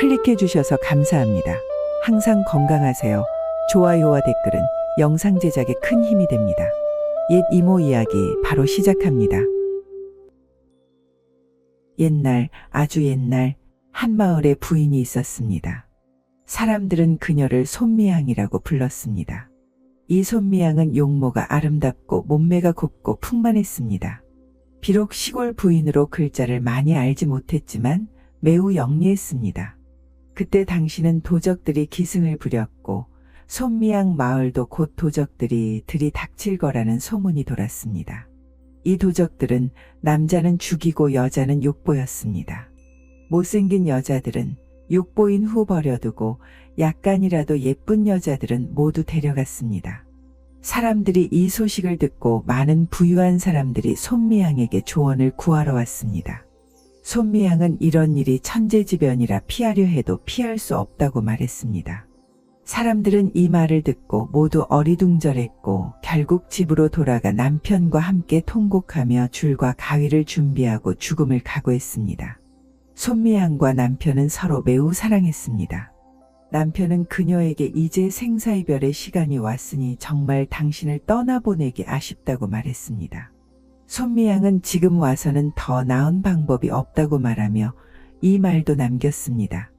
클릭해 주셔서 감사합니다. 항상 건강하세요. 좋아요와 댓글은 영상 제작에 큰 힘이 됩니다. 옛 이모 이야기 바로 시작합니다. 옛날, 아주 옛날 한 마을에 부인이 있었습니다. 사람들은 그녀를 손미양이라고 불렀습니다. 이 손미양은 용모가 아름답고 몸매가 곱고 풍만했습니다. 비록 시골 부인으로 글자를 많이 알지 못했지만 매우 영리했습니다. 그때 당시는 도적들이 기승을 부렸고 손미양 마을도 곧 도적들이 들이닥칠 거라는 소문이 돌았습니다. 이 도적들은 남자는 죽이고 여자는 욕보였습니다. 못생긴 여자들은 욕보인 후 버려두고 약간이라도 예쁜 여자들은 모두 데려갔습니다. 사람들이 이 소식을 듣고 많은 부유한 사람들이 손미양에게 조언을 구하러 왔습니다. 손미양은 이런 일이 천재지변이라 피하려 해도 피할 수 없다고 말했습니다. 사람들은 이 말을 듣고 모두 어리둥절했고 결국 집으로 돌아가 남편과 함께 통곡하며 줄과 가위를 준비하고 죽음을 각오했습니다. 손미양과 남편은 서로 매우 사랑했습니다. 남편은 그녀에게 이제 생사이별의 시간이 왔으니 정말 당신을 떠나보내기 아쉽다고 말했습니다. 손미양은 지금 와서는 더 나은 방법이 없다고 말하며 이 말도 남겼습니다.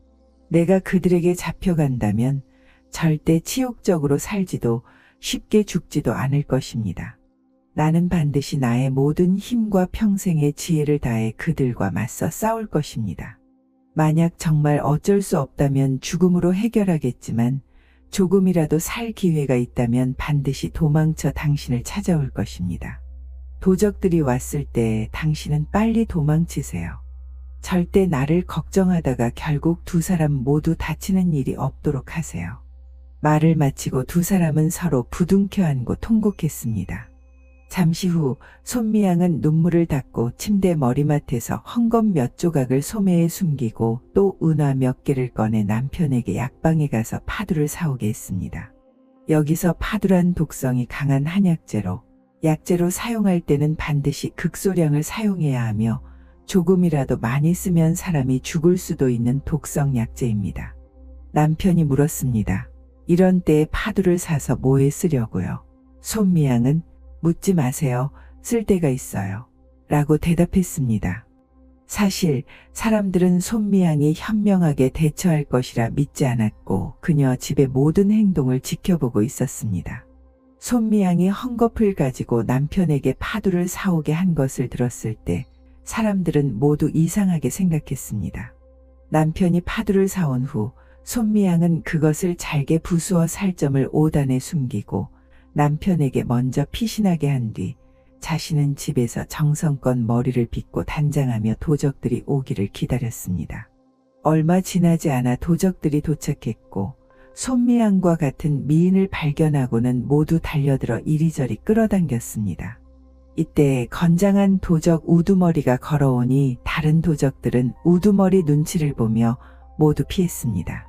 내가 그들에게 잡혀간다면 절대 치욕적으로 살지도 쉽게 죽지도 않을 것입니다. 나는 반드시 나의 모든 힘과 평생의 지혜를 다해 그들과 맞서 싸울 것입니다. 만약 정말 어쩔 수 없다면 죽음으로 해결하겠지만 조금이라도 살 기회가 있다면 반드시 도망쳐 당신을 찾아올 것입니다. 도적들이 왔을 때 당신은 빨리 도망치세요. 절대 나를 걱정하다가 결국 두 사람 모두 다치는 일이 없도록 하세요. 말을 마치고 두 사람은 서로 부둥켜 안고 통곡했습니다. 잠시 후 손미양은 눈물을 닦고 침대 머리맡에서 헝겊 몇 조각을 소매에 숨기고 또 은화 몇 개를 꺼내 남편에게 약방에 가서 파두를 사오게 했습니다. 여기서 파두란 독성이 강한 한약재로 약재로 사용할 때는 반드시 극소량을 사용해야 하며 조금이라도 많이 쓰면 사람이 죽을 수도 있는 독성 약재입니다. 남편이 물었습니다. 이런 때에 파두를 사서 뭐에 쓰려고요? 손미양은 묻지 마세요. 쓸 데가 있어요. 라고 대답했습니다. 사실 사람들은 손미양이 현명하게 대처할 것이라 믿지 않았고 그녀 집의 모든 행동을 지켜보고 있었습니다. 손미양이 헝겊을 가지고 남편에게 파두를 사오게 한 것을 들었을 때 사람들은 모두 이상하게 생각했습니다. 남편이 파두를 사온 후 손미양은 그것을 잘게 부수어 살점을 5단에 숨기고 남편에게 먼저 피신하게 한 뒤 자신은 집에서 정성껏 머리를 빗고 단장하며 도적들이 오기를 기다렸습니다. 얼마 지나지 않아 도적들이 도착했고 손미양과 같은 미인을 발견하고는 모두 달려들어 이리저리 끌어당겼습니다. 이때 건장한 도적 우두머리가 걸어오니 다른 도적들은 우두머리 눈치를 보며 모두 피했습니다.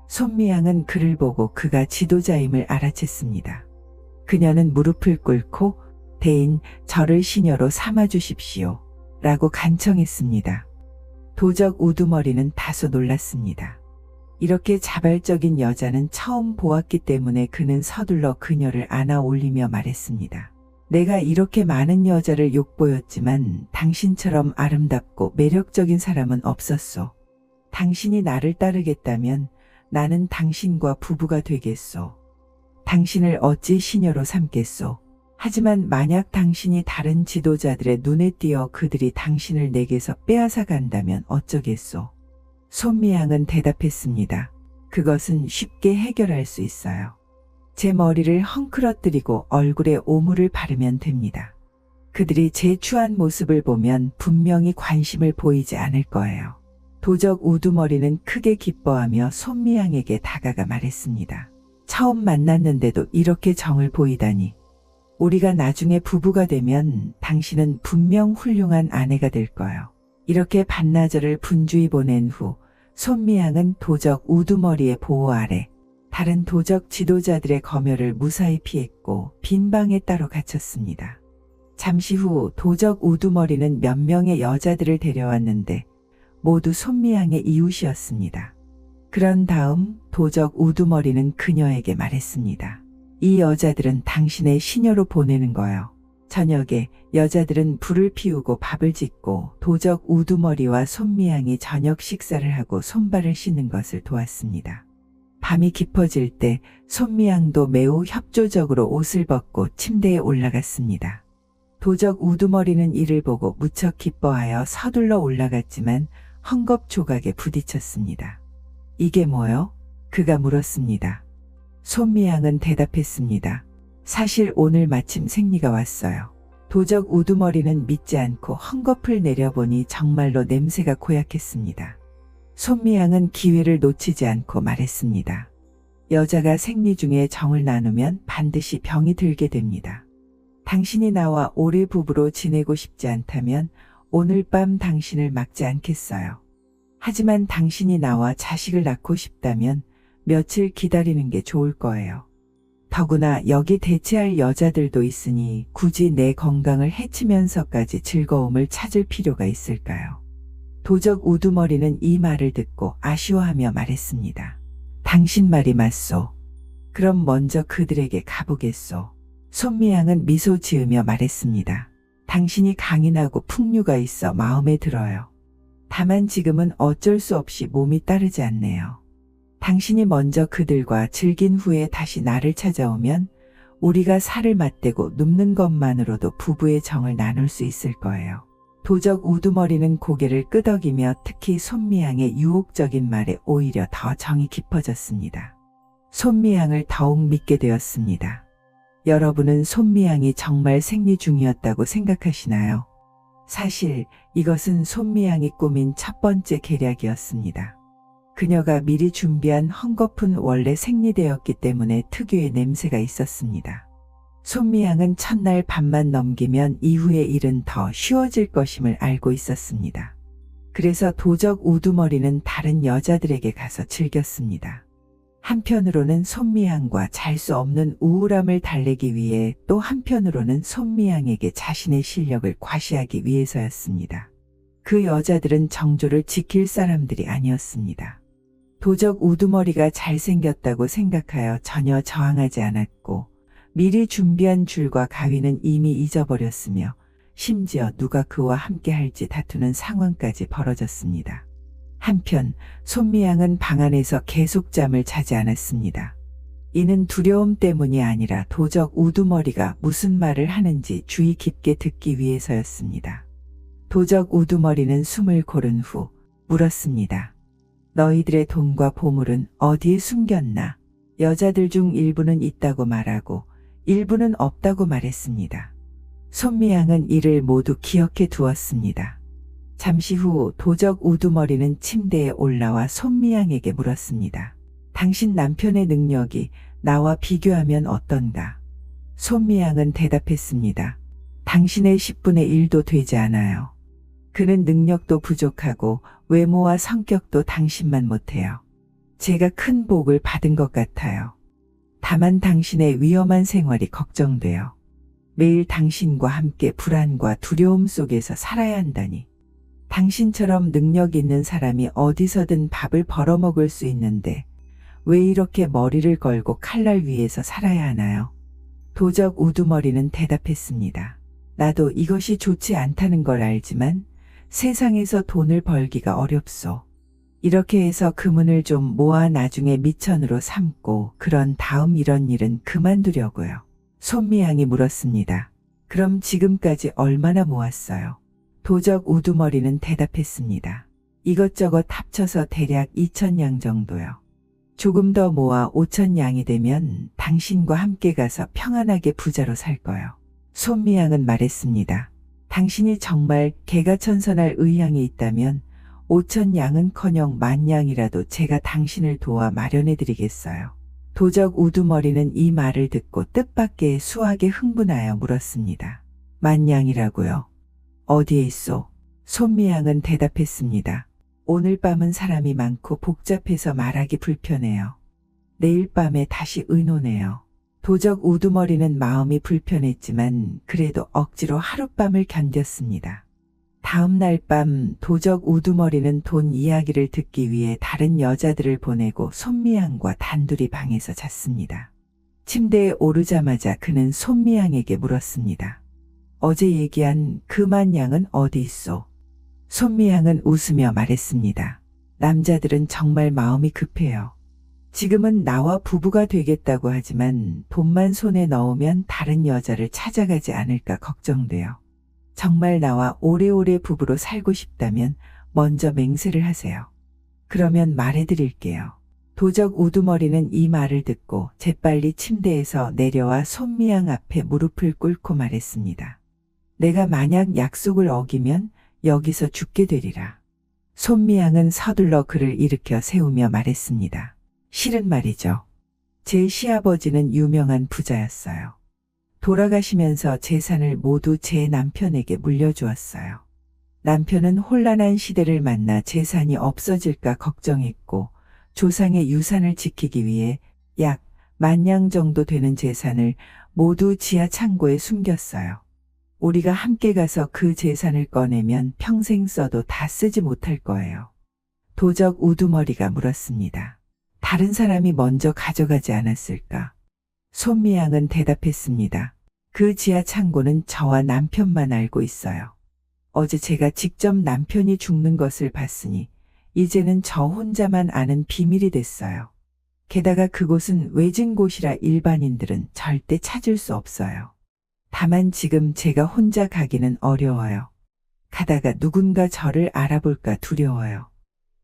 손미양은 그를 보고 그가 지도자임을 알아챘습니다. 그녀는 무릎을 꿇고 대인 저를 시녀로 삼아주십시오 라고 간청했습니다. 도적 우두머리는 다소 놀랐습니다. 이렇게 자발적인 여자는 처음 보았기 때문에 그는 서둘러 그녀를 안아 올리며 말했습니다. 내가 이렇게 많은 여자를 욕보였지만 당신처럼 아름답고 매력적인 사람은 없었소. 당신이 나를 따르겠다면 나는 당신과 부부가 되겠소. 당신을 어찌 시녀로 삼겠소. 하지만 만약 당신이 다른 지도자들의 눈에 띄어 그들이 당신을 내게서 빼앗아 간다면 어쩌겠소. 손미양은 대답했습니다. 그것은 쉽게 해결할 수 있어요. 제 머리를 헝클어뜨리고 얼굴에 오물을 바르면 됩니다. 그들이 제 추한 모습을 보면 분명히 관심을 보이지 않을 거예요. 도적 우두머리는 크게 기뻐하며 손미양에게 다가가 말했습니다. 처음 만났는데도 이렇게 정을 보이다니. 우리가 나중에 부부가 되면 당신은 분명 훌륭한 아내가 될 거요. 이렇게 반나절을 분주히 보낸 후 손미양은 도적 우두머리의 보호 아래 다른 도적 지도자들의 검열을 무사히 피했고 빈 방에 따로 갇혔습니다. 잠시 후 도적 우두머리는 몇 명의 여자들을 데려왔는데 모두 손미양의 이웃이었습니다. 그런 다음 도적 우두머리는 그녀에게 말했습니다. 이 여자들은 당신의 시녀로 보내는 거요. 저녁에 여자들은 불을 피우고 밥을 짓고 도적 우두머리와 손미양이 저녁 식사를 하고 손발을 씻는 것을 도왔습니다. 밤이 깊어질 때 손미양도 매우 협조적으로 옷을 벗고 침대에 올라갔습니다. 도적 우두머리는 이를 보고 무척 기뻐하여 서둘러 올라갔지만 헝겊 조각에 부딪혔습니다. 이게 뭐요? 그가 물었습니다. 손미양은 대답했습니다. 사실 오늘 마침 생리가 왔어요. 도적 우두머리는 믿지 않고 헝겊을 내려보니 정말로 냄새가 고약했습니다. 손미양은 기회를 놓치지 않고 말했습니다. 여자가 생리 중에 정을 나누면 반드시 병이 들게 됩니다. 당신이 나와 오래 부부로 지내고 싶지 않다면 오늘 밤 당신을 막지 않겠어요. 하지만 당신이 나와 자식을 낳고 싶다면 며칠 기다리는 게 좋을 거예요. 더구나 여기 대체할 여자들도 있으니 굳이 내 건강을 해치면서까지 즐거움을 찾을 필요가 있을까요? 도적 우두머리는 이 말을 듣고 아쉬워하며 말했습니다. 당신 말이 맞소. 그럼 먼저 그들에게 가보겠소. 손미양은 미소 지으며 말했습니다. 당신이 강인하고 풍류가 있어 마음에 들어요. 다만 지금은 어쩔 수 없이 몸이 따르지 않네요. 당신이 먼저 그들과 즐긴 후에 다시 나를 찾아오면 우리가 살을 맞대고 눕는 것만으로도 부부의 정을 나눌 수 있을 거예요. 도적 우두머리는 고개를 끄덕이며 특히 손미양의 유혹적인 말에 오히려 더 정이 깊어졌습니다. 손미양을 더욱 믿게 되었습니다. 여러분은 손미양이 정말 생리 중이었다고 생각하시나요? 사실 이것은 손미양이 꾸민 첫 번째 계략이었습니다. 그녀가 미리 준비한 헝겊은 원래 생리되었기 때문에 특유의 냄새가 있었습니다. 손미양은 첫날 밤만 넘기면 이후의 일은 더 쉬워질 것임을 알고 있었습니다. 그래서 도적 우두머리는 다른 여자들에게 가서 즐겼습니다. 한편으로는 손미양과 잘 수 없는 우울함을 달래기 위해 또 한편으로는 손미양에게 자신의 실력을 과시하기 위해서였습니다. 그 여자들은 정조를 지킬 사람들이 아니었습니다. 도적 우두머리가 잘생겼다고 생각하여 전혀 저항하지 않았고 미리 준비한 줄과 가위는 이미 잊어버렸으며 심지어 누가 그와 함께 할지 다투는 상황까지 벌어졌습니다. 한편 손미양은 방 안에서 계속 잠을 자지 않았습니다. 이는 두려움 때문이 아니라 도적 우두머리가 무슨 말을 하는지 주의 깊게 듣기 위해서였습니다. 도적 우두머리는 숨을 고른 후 물었습니다. 너희들의 돈과 보물은 어디에 숨겼나? 여자들 중 일부는 있다고 말하고 일부는 없다고 말했습니다. 손미양은 이를 모두 기억해 두었습니다. 잠시 후 도적 우두머리는 침대에 올라와 손미양에게 물었습니다. 당신 남편의 능력이 나와 비교하면 어떤가? 손미양은 대답했습니다. 당신의 10분의 1도 되지 않아요. 그는 능력도 부족하고 외모와 성격도 당신만 못해요. 제가 큰 복을 받은 것 같아요. 다만 당신의 위험한 생활이 걱정돼요. 매일 당신과 함께 불안과 두려움 속에서 살아야 한다니. 당신처럼 능력 있는 사람이 어디서든 밥을 벌어먹을 수 있는데 왜 이렇게 머리를 걸고 칼날 위에서 살아야 하나요? 도적 우두머리는 대답했습니다. 나도 이것이 좋지 않다는 걸 알지만 세상에서 돈을 벌기가 어렵소. 이렇게 해서 금은을 좀 모아 나중에 미천으로 삼고 그런 다음 이런 일은 그만두려고요. 손미양이 물었습니다. 그럼 지금까지 얼마나 모았어요? 도적 우두머리는 대답했습니다. 이것저것 합쳐서 대략 2,000냥 정도요. 조금 더 모아 5,000냥이 되면 당신과 함께 가서 평안하게 부자로 살 거요. 손미양은 말했습니다. 당신이 정말 개가천선할 의향이 있다면 5,000냥은커녕 10,000냥이라도 제가 당신을 도와 마련해드리겠어요. 도적 우두머리는 이 말을 듣고 뜻밖의 수확에 흥분하여 물었습니다. 10,000냥이라고요? 어디에 있소? 손미양은 대답했습니다. 오늘 밤은 사람이 많고 복잡해서 말하기 불편해요. 내일 밤에 다시 의논해요. 도적 우두머리는 마음이 불편했지만 그래도 억지로 하룻밤을 견뎠습니다. 다음 날 밤 도적 우두머리는 돈 이야기를 듣기 위해 다른 여자들을 보내고 손미양과 단둘이 방에서 잤습니다. 침대에 오르자마자 그는 손미양에게 물었습니다. 어제 얘기한 그 만냥은 어디 있어? 손미양은 웃으며 말했습니다. 남자들은 정말 마음이 급해요. 지금은 나와 부부가 되겠다고 하지만 돈만 손에 넣으면 다른 여자를 찾아가지 않을까 걱정돼요. 정말 나와 오래오래 부부로 살고 싶다면 먼저 맹세를 하세요. 그러면 말해드릴게요. 도적 우두머리는 이 말을 듣고 재빨리 침대에서 내려와 손미양 앞에 무릎을 꿇고 말했습니다. 내가 만약 약속을 어기면 여기서 죽게 되리라. 손미양은 서둘러 그를 일으켜 세우며 말했습니다. 실은 말이죠. 제 시아버지는 유명한 부자였어요. 돌아가시면서 재산을 모두 제 남편에게 물려주었어요. 남편은 혼란한 시대를 만나 재산이 없어질까 걱정했고 조상의 유산을 지키기 위해 약 10,000냥 정도 되는 재산을 모두 지하 창고에 숨겼어요. 우리가 함께 가서 그 재산을 꺼내면 평생 써도 다 쓰지 못할 거예요. 도적 우두머리가 물었습니다. 다른 사람이 먼저 가져가지 않았을까? 손미양은 대답했습니다. 그 지하 창고는 저와 남편만 알고 있어요. 어제 제가 직접 남편이 죽는 것을 봤으니 이제는 저 혼자만 아는 비밀이 됐어요. 게다가 그곳은 외진 곳이라 일반인들은 절대 찾을 수 없어요. 다만 지금 제가 혼자 가기는 어려워요. 가다가 누군가 저를 알아볼까 두려워요.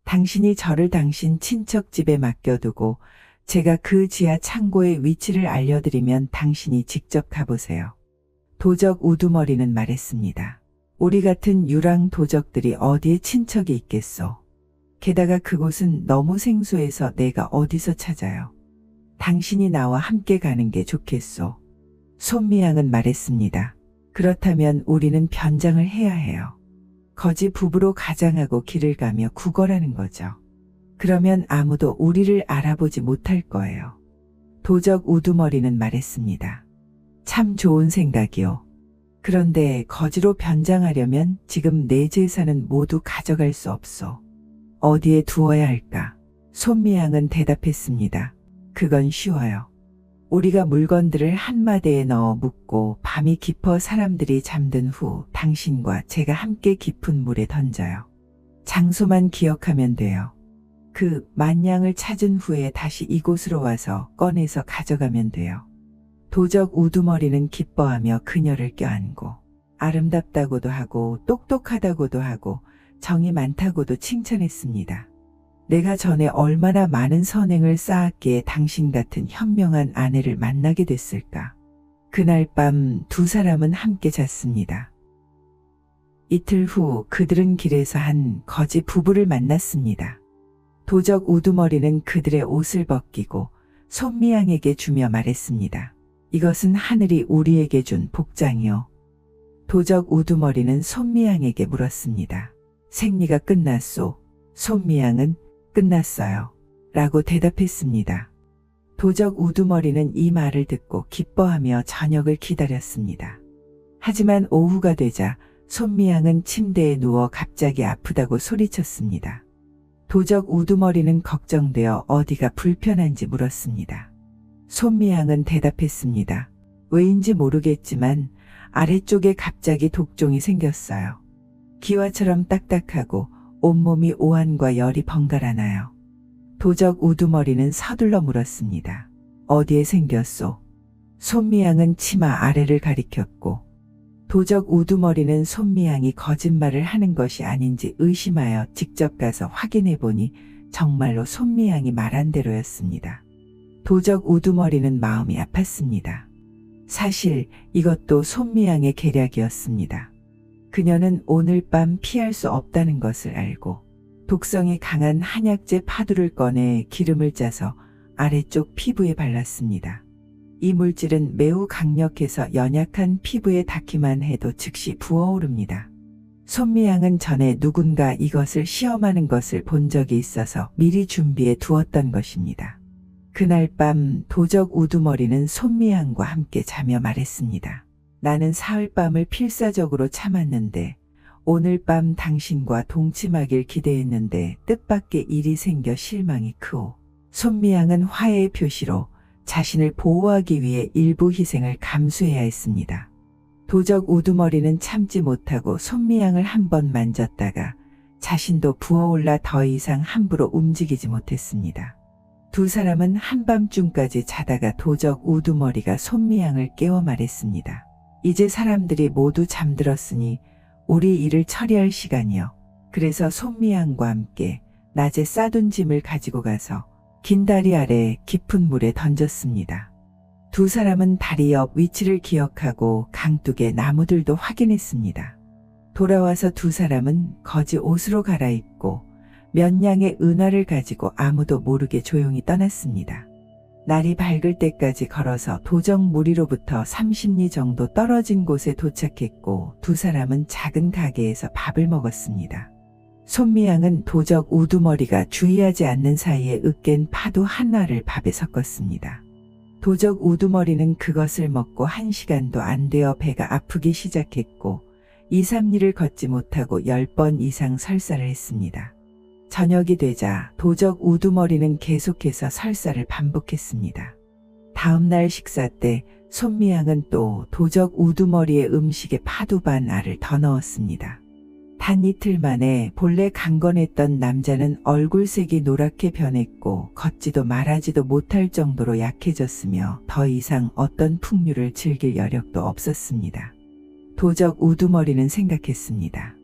당신이 저를 당신 친척 집에 맡겨두고 제가 그 지하 창고의 위치를 알려드리면 당신이 직접 가보세요. 도적 우두머리는 말했습니다. 우리 같은 유랑 도적들이 어디에 친척이 있겠소. 게다가 그곳은 너무 생소해서 내가 어디서 찾아요. 당신이 나와 함께 가는 게 좋겠소. 손미양은 말했습니다. 그렇다면 우리는 변장을 해야 해요. 거지 부부로 가장하고 길을 가며 구걸하는 거죠. 그러면 아무도 우리를 알아보지 못할 거예요. 도적 우두머리는 말했습니다. 참 좋은 생각이요. 그런데 거지로 변장하려면 지금 내 재산은 모두 가져갈 수 없소. 어디에 두어야 할까? 손미양은 대답했습니다. 그건 쉬워요. 우리가 물건들을 한 마대에 넣어 묻고 밤이 깊어 사람들이 잠든 후 당신과 제가 함께 깊은 물에 던져요. 장소만 기억하면 돼요. 그 10,000냥을 찾은 후에 다시 이곳으로 와서 꺼내서 가져가면 돼요. 도적 우두머리는 기뻐하며 그녀를 껴안고 아름답다고도 하고 똑똑하다고도 하고 정이 많다고도 칭찬했습니다. 내가 전에 얼마나 많은 선행을 쌓았기에 당신 같은 현명한 아내를 만나게 됐을까. 그날 밤 두 사람은 함께 잤습니다. 이틀 후 그들은 길에서 한 거지 부부를 만났습니다. 도적 우두머리는 그들의 옷을 벗기고 손미양에게 주며 말했습니다. 이것은 하늘이 우리에게 준 복장이요. 도적 우두머리는 손미양에게 물었습니다. 생리가 끝났소? 손미양은 끝났어요. 라고 대답했습니다. 도적 우두머리는 이 말을 듣고 기뻐하며 저녁을 기다렸습니다. 하지만 오후가 되자 손미양은 침대에 누워 갑자기 아프다고 소리쳤습니다. 도적 우두머리는 걱정되어 어디가 불편한지 물었습니다. 손미양은 대답했습니다. 왜인지 모르겠지만 아래쪽에 갑자기 독종이 생겼어요. 기와처럼 딱딱하고 온몸이 오한과 열이 번갈아 나요. 도적 우두머리는 서둘러 물었습니다. 어디에 생겼소? 손미양은 치마 아래를 가리켰고 도적 우두머리는 손미양이 거짓말을 하는 것이 아닌지 의심하여 직접 가서 확인해 보니 정말로 손미양이 말한 대로였습니다. 도적 우두머리는 마음이 아팠습니다. 사실 이것도 손미양의 계략이었습니다. 그녀는 오늘 밤 피할 수 없다는 것을 알고 독성이 강한 한약재 파두를 꺼내 기름을 짜서 아래쪽 피부에 발랐습니다. 이 물질은 매우 강력해서 연약한 피부에 닿기만 해도 즉시 부어오릅니다. 손미양은 전에 누군가 이것을 시험하는 것을 본 적이 있어서 미리 준비해 두었던 것입니다. 그날 밤 도적 우두머리는 손미양과 함께 자며 말했습니다. 나는 사흘밤을 필사적으로 참았는데 오늘 밤 당신과 동침하길 기대했는데 뜻밖의 일이 생겨 실망이 크오. 손미양은 화해의 표시로 자신을 보호하기 위해 일부 희생을 감수해야 했습니다. 도적 우두머리는 참지 못하고 손미양을 한 번 만졌다가 자신도 부어올라 더 이상 함부로 움직이지 못했습니다. 두 사람은 한밤중까지 자다가 도적 우두머리가 손미양을 깨워 말했습니다. 이제 사람들이 모두 잠들었으니 우리 일을 처리할 시간이요. 그래서 손미양과 함께 낮에 싸둔 짐을 가지고 가서 긴 다리 아래 깊은 물에 던졌습니다. 두 사람은 다리 옆 위치를 기억하고 강둑의 나무들도 확인했습니다. 돌아와서 두 사람은 거지 옷으로 갈아입고 몇 냥의 은화를 가지고 아무도 모르게 조용히 떠났습니다. 날이 밝을 때까지 걸어서 도적 무리로부터 30리 정도 떨어진 곳에 도착했고 두 사람은 작은 가게에서 밥을 먹었습니다. 손미양은 도적 우두머리가 주의하지 않는 사이에 으깬 파도 하나를 밥에 섞었습니다. 도적 우두머리는 그것을 먹고 1시간도 안 되어 배가 아프기 시작했고 2, 3리를 걷지 못하고 10번 이상 설사를 했습니다. 저녁이 되자 도적 우두머리는 계속해서 설사를 반복했습니다. 다음 날 식사 때 손미양은 또 도적 우두머리의 음식에 파두 반 알을 더 넣었습니다. 단 이틀 만에 본래 강건했던 남자는 얼굴색이 노랗게 변했고 걷지도 말하지도 못할 정도로 약해졌으며 더 이상 어떤 풍류를 즐길 여력도 없었습니다. 도적 우두머리는 생각했습니다.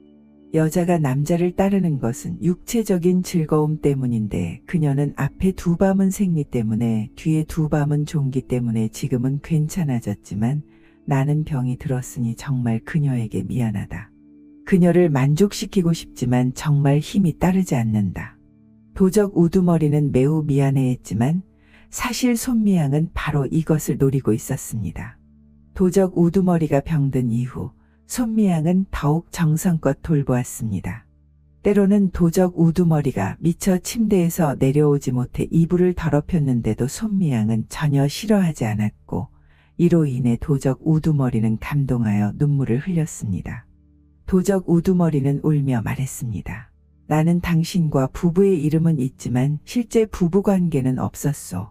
여자가 남자를 따르는 것은 육체적인 즐거움 때문인데 그녀는 앞에 두 밤은 생리 때문에 뒤에 두 밤은 종기 때문에 지금은 괜찮아졌지만 나는 병이 들었으니 정말 그녀에게 미안하다. 그녀를 만족시키고 싶지만 정말 힘이 따르지 않는다. 도적 우두머리는 매우 미안해했지만 사실 손미양은 바로 이것을 노리고 있었습니다. 도적 우두머리가 병든 이후 손미양은 더욱 정성껏 돌보았습니다. 때로는 도적 우두머리가 미처 침대에서 내려오지 못해 이불을 더럽혔는데도 손미양은 전혀 싫어하지 않았고 이로 인해 도적 우두머리는 감동하여 눈물을 흘렸습니다. 도적 우두머리는 울며 말했습니다. 나는 당신과 부부의 이름은 있지만 실제 부부관계는 없었소.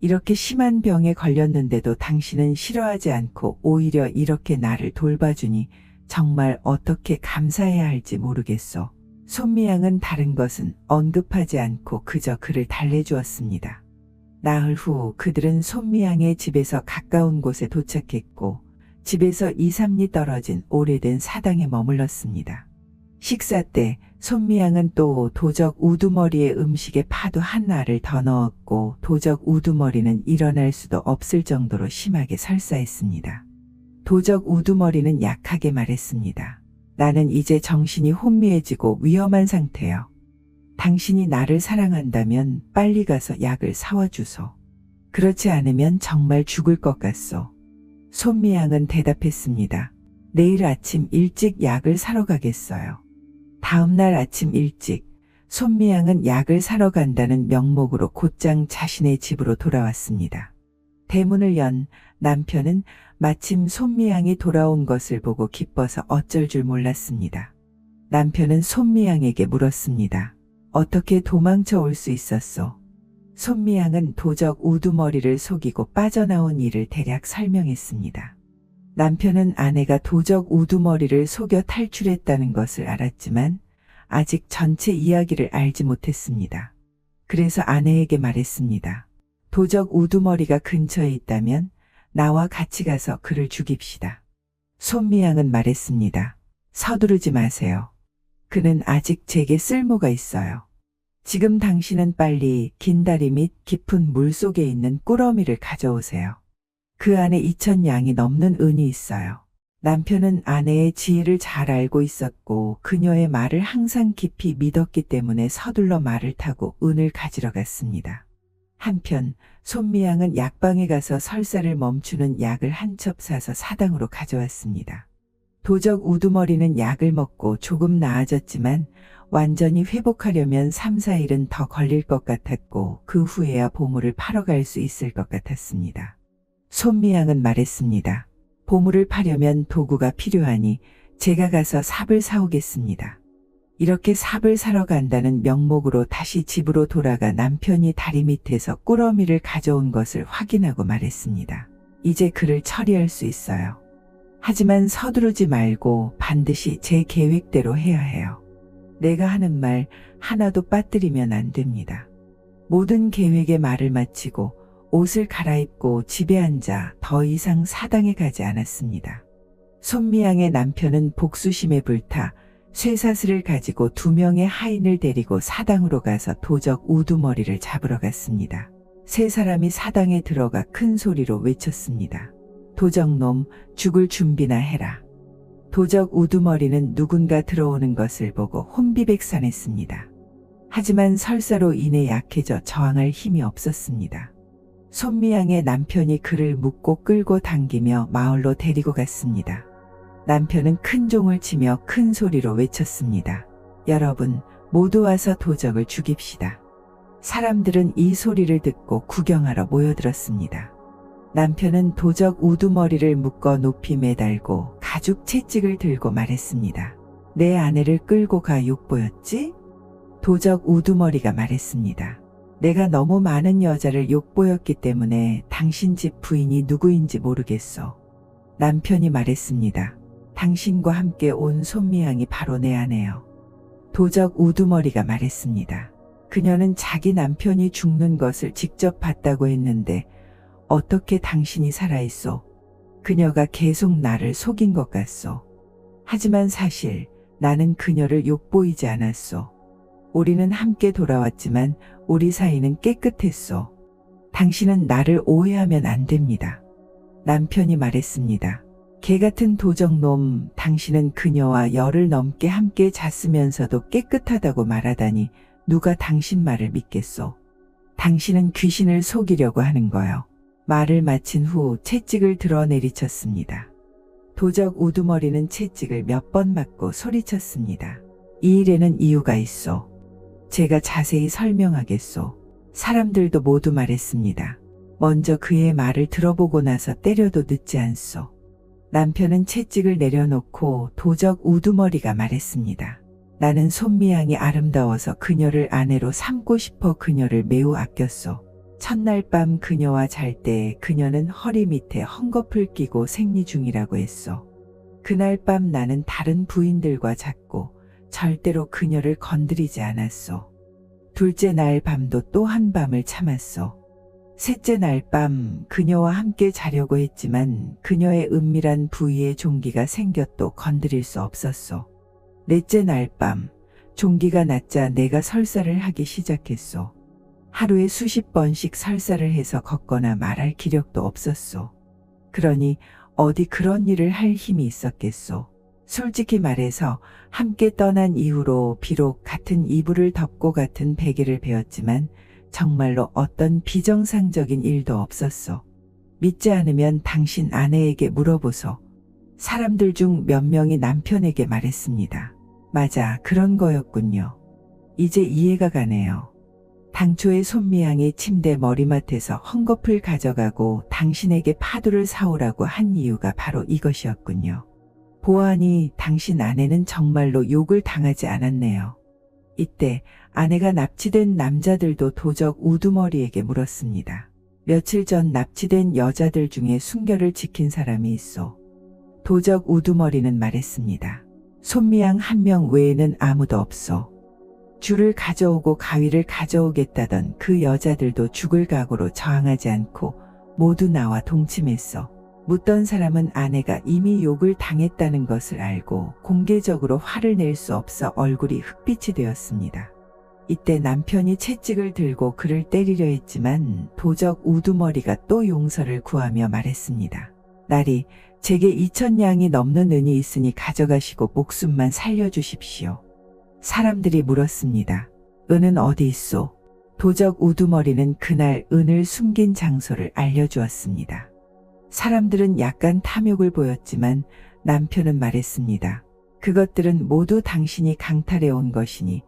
이렇게 심한 병에 걸렸는데도 당신은 싫어하지 않고 오히려 이렇게 나를 돌봐주니 정말 어떻게 감사해야 할지 모르겠소. 손미양은 다른 것은 언급하지 않고 그저 그를 달래주었습니다. 나흘 후 그들은 손미양의 집에서 가까운 곳에 도착했고 집에서 2, 3리 떨어진 오래된 사당에 머물렀습니다. 식사 때 손미양은 또 도적 우두머리의 음식에 파도 하나를 더 넣었고 도적 우두머리는 일어날 수도 없을 정도로 심하게 설사했습니다. 도적 우두머리는 약하게 말했습니다. 나는 이제 정신이 혼미해지고 위험한 상태요. 당신이 나를 사랑한다면 빨리 가서 약을 사와 주소. 그렇지 않으면 정말 죽을 것 같소. 손미양은 대답했습니다. 내일 아침 일찍 약을 사러 가겠어요. 다음 날 아침 일찍 손미양은 약을 사러 간다는 명목으로 곧장 자신의 집으로 돌아왔습니다. 대문을 연 남편은 마침 손미양이 돌아온 것을 보고 기뻐서 어쩔 줄 몰랐습니다. 남편은 손미양에게 물었습니다. 어떻게 도망쳐 올 수 있었소? 손미양은 도적 우두머리를 속이고 빠져나온 일을 대략 설명했습니다. 남편은 아내가 도적 우두머리를 속여 탈출했다는 것을 알았지만 아직 전체 이야기를 알지 못했습니다. 그래서 아내에게 말했습니다. 도적 우두머리가 근처에 있다면 나와 같이 가서 그를 죽입시다. 손미양은 말했습니다. 서두르지 마세요. 그는 아직 제게 쓸모가 있어요. 지금 당신은 빨리 긴 다리 및 깊은 물 속에 있는 꾸러미를 가져오세요. 그 안에 2,000냥이 넘는 은이 있어요. 남편은 아내의 지혜를 잘 알고 있었고 그녀의 말을 항상 깊이 믿었기 때문에 서둘러 말을 타고 은을 가지러 갔습니다. 한편 손미양은 약방에 가서 설사를 멈추는 약을 한 첩 사서 사당으로 가져왔습니다. 도적 우두머리는 약을 먹고 조금 나아졌지만 완전히 회복하려면 3, 4일은 더 걸릴 것 같았고 그 후에야 보물을 팔어 갈 수 있을 것 같았습니다. 손미양은 말했습니다. 보물을 파려면 도구가 필요하니 제가 가서 삽을 사오겠습니다. 이렇게 삽을 사러 간다는 명목으로 다시 집으로 돌아가 남편이 다리 밑에서 꾸러미를 가져온 것을 확인하고 말했습니다. 이제 그를 처리할 수 있어요. 하지만 서두르지 말고 반드시 제 계획대로 해야 해요. 내가 하는 말 하나도 빠뜨리면 안 됩니다. 모든 계획의 말을 마치고 옷을 갈아입고 집에 앉아 더 이상 사당에 가지 않았습니다. 손미양의 남편은 복수심에 불타 쇠사슬을 가지고 2명의 하인을 데리고 사당으로 가서 도적 우두머리를 잡으러 갔습니다. 세 사람이 사당에 들어가 큰 소리로 외쳤습니다. 도적놈, 죽을 준비나 해라. 도적 우두머리는 누군가 들어오는 것을 보고 혼비백산했습니다. 하지만 설사로 인해 약해져 저항할 힘이 없었습니다. 손미양의 남편이 그를 묶고 끌고 당기며 마을로 데리고 갔습니다. 남편은 큰 종을 치며 큰 소리로 외쳤습니다. 여러분, 모두 와서 도적을 죽입시다. 사람들은 이 소리를 듣고 구경하러 모여들었습니다. 남편은 도적 우두머리를 묶어 높이 매달고 가죽 채찍을 들고 말했습니다. 내 아내를 끌고 가 욕보였지? 도적 우두머리가 말했습니다. 내가 너무 많은 여자를 욕보였기 때문에 당신 집 부인이 누구인지 모르겠소. 남편이 말했습니다. 당신과 함께 온 손미양이 바로 내 아내요. 도적 우두머리가 말했습니다. 그녀는 자기 남편이 죽는 것을 직접 봤다고 했는데 어떻게 당신이 살아있소? 그녀가 계속 나를 속인 것 같소. 하지만 사실 나는 그녀를 욕보이지 않았소. 우리는 함께 돌아왔지만 우리 사이는 깨끗했소. 당신은 나를 오해하면 안 됩니다. 남편이 말했습니다. 개 같은 도적놈, 당신은 그녀와 열흘 넘게 함께 잤으면서도 깨끗하다고 말하다니 누가 당신 말을 믿겠소? 당신은 귀신을 속이려고 하는 거요. 말을 마친 후 채찍을 들어 내리쳤습니다. 도적 우두머리는 채찍을 몇 번 맞고 소리쳤습니다. 이 일에는 이유가 있소. 제가 자세히 설명하겠소. 사람들도 모두 말했습니다. 먼저 그의 말을 들어보고 나서 때려도 늦지 않소. 남편은 채찍을 내려놓고 도적 우두머리가 말했습니다. 나는 손미양이 아름다워서 그녀를 아내로 삼고 싶어 그녀를 매우 아꼈소. 첫날 밤 그녀와 잘 때 그녀는 허리 밑에 헝겊을 끼고 생리 중이라고 했소. 그날 밤 나는 다른 부인들과 잤고 절대로 그녀를 건드리지 않았소. 둘째 날 밤도 또 한 밤을 참았소. 셋째 날 밤 그녀와 함께 자려고 했지만 그녀의 은밀한 부위에 종기가 생겨도 건드릴 수 없었소. 넷째 날 밤 종기가 났자 내가 설사를 하기 시작했소. 하루에 수십 번씩 설사를 해서 걷거나 말할 기력도 없었소. 그러니 어디 그런 일을 할 힘이 있었겠소. 솔직히 말해서 함께 떠난 이후로 비록 같은 이불을 덮고 같은 베개를 베었지만 정말로 어떤 비정상적인 일도 없었소. 믿지 않으면 당신 아내에게 물어보소. 사람들 중 몇 명이 남편에게 말했습니다. 맞아, 그런 거였군요. 이제 이해가 가네요. 당초에 손미양이 침대 머리맡에서 헝겊을 가져가고 당신에게 파도를 사오라고 한 이유가 바로 이것이었군요. 보아하니 당신 아내는 정말로 욕을 당하지 않았네요. 이때 아내가 납치된 남자들도 도적 우두머리에게 물었습니다. 며칠 전 납치된 여자들 중에 순결을 지킨 사람이 있어. 도적 우두머리는 말했습니다. 손미양 한 명 외에는 아무도 없어. 줄을 가져오고 가위를 가져오겠다던 그 여자들도 죽을 각오로 저항하지 않고 모두 나와 동침했어. 묻던 사람은 아내가 이미 욕을 당했다는 것을 알고 공개적으로 화를 낼 수 없어 얼굴이 흑빛이 되었습니다. 이때 남편이 채찍을 들고 그를 때리려 했지만 도적 우두머리가 또 용서를 구하며 말했습니다. 날이 제게 2,000냥이 넘는 은이 있으니 가져가시고 목숨만 살려주십시오. 사람들이 물었습니다. 은은 어디 있소? 도적 우두머리는 그날 은을 숨긴 장소를 알려주었습니다. 사람들은 약간 탐욕을 보였지만 남편은 말했습니다. 그것들은 모두 당신이 강탈해 온 것이니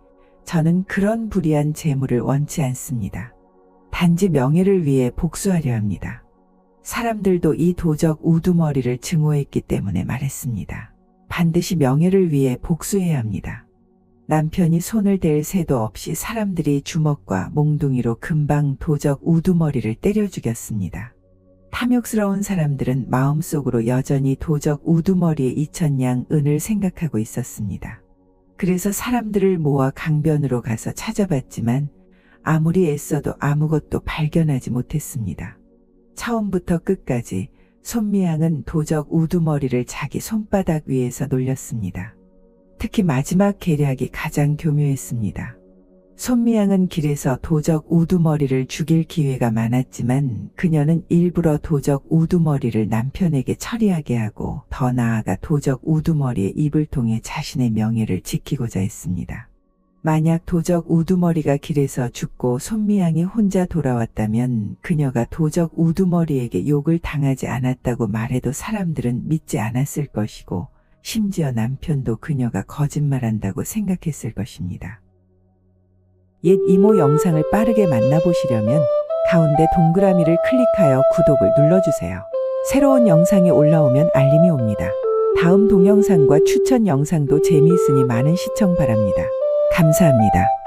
저는 그런 불의한 재물을 원치 않습니다. 단지 명예를 위해 복수하려 합니다. 사람들도 이 도적 우두머리를 증오했기 때문에 말했습니다. 반드시 명예를 위해 복수해야 합니다. 남편이 손을 댈 새도 없이 사람들이 주먹과 몽둥이로 금방 도적 우두머리를 때려 죽였습니다. 탐욕스러운 사람들은 마음속으로 여전히 도적 우두머리의 2,000냥 은을 생각하고 있었습니다. 그래서 사람들을 모아 강변으로 가서 찾아봤지만 아무리 애써도 아무것도 발견하지 못했습니다. 처음부터 끝까지 손미향은 도적 우두머리를 자기 손바닥 위에서 놀렸습니다. 특히 마지막 계략이 가장 교묘했습니다. 손미향은 길에서 도적 우두머리를 죽일 기회가 많았지만 그녀는 일부러 도적 우두머리를 남편에게 처리하게 하고 더 나아가 도적 우두머리의 입을 통해 자신의 명예를 지키고자 했습니다. 만약 도적 우두머리가 길에서 죽고 손미향이 혼자 돌아왔다면 그녀가 도적 우두머리에게 욕을 당하지 않았다고 말해도 사람들은 믿지 않았을 것이고 심지어 남편도 그녀가 거짓말한다고 생각했을 것입니다. 옛 이모 영상을 빠르게 만나보시려면 가운데 동그라미를 클릭하여 구독을 눌러주세요. 새로운 영상이 올라오면 알림이 옵니다. 다음 동영상과 추천 영상도 재미있으니 많은 시청 바랍니다. 감사합니다.